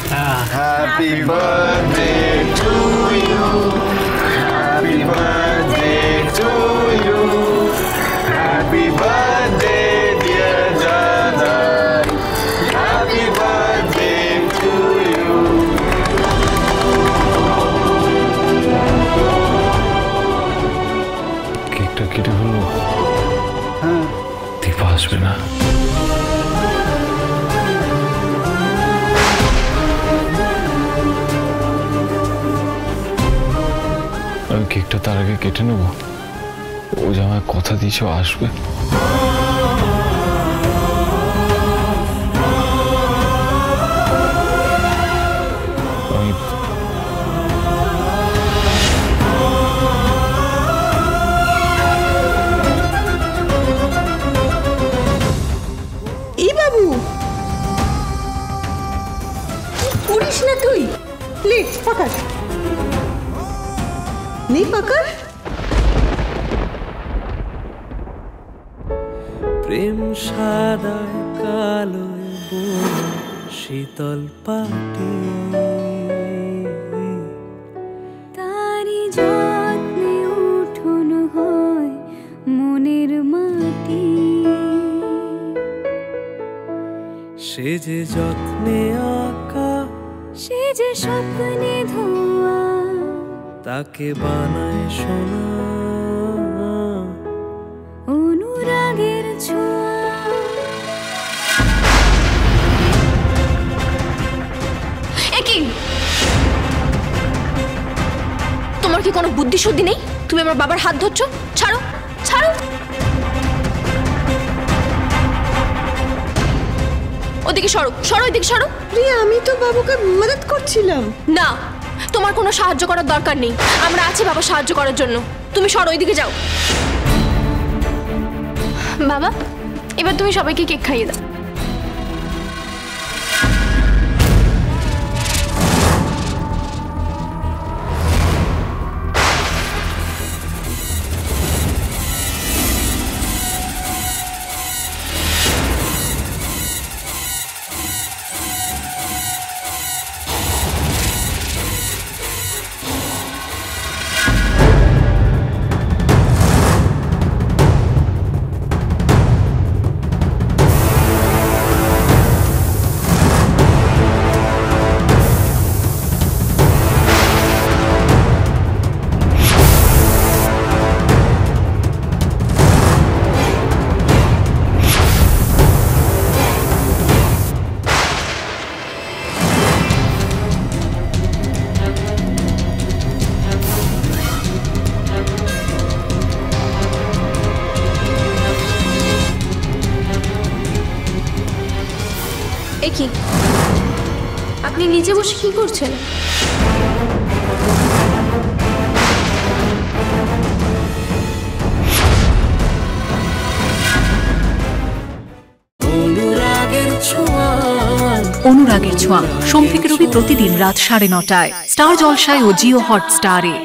Happy birthday to you. Happy birthday to you. Happy birthday, dear Janan. Happy birthday to you. কেকটা কেটে ফেলবো? হ্যাঁ, দীপা আসবে না। আমি কেকটা তার আগে কেটে নেব। ও যে আমায় কথা দিয়েছে আসবে। এই বাবু করিস না তুই, লে পাকার নেই পাকার। প্রেম সাদায় কালোয় বোনা শীতল পাটি, তারি যত্নে উঠোন হয় মনের মাটি, সে যে যত্নে আঁকা, সে যে স্বপ্নে ধোয়া, তাকে বানায় সোনা অনুরাগের ছোঁয়া। একই তোমার কি কোনো বুদ্ধি শুদ্ধি নেই? তুমি আমার বাবার হাত ধরছো, ছাড়ো ছাড়ো। ওদিকে সরো সরো, ওইদিকে সরো। রিয়া আমি তো বাবুকে মদত করছিলাম। না, তোমার কোনো সাহায্য করার দরকার নেই, আমরা আছি বাবা সাহায্য করার জন্য। তুমি সরো, ওইদিকে যাও। বাবা এবার তুমি সবাইকে কেক খাইয়ে দাও। কি আপনি নিচে বসে কি করছেন? অনুরাগের ছোঁয়া সোম থেকে রবি প্রতিদিন রাত 9:30টায় স্টার জলসায় ও জিও হটস্টারে।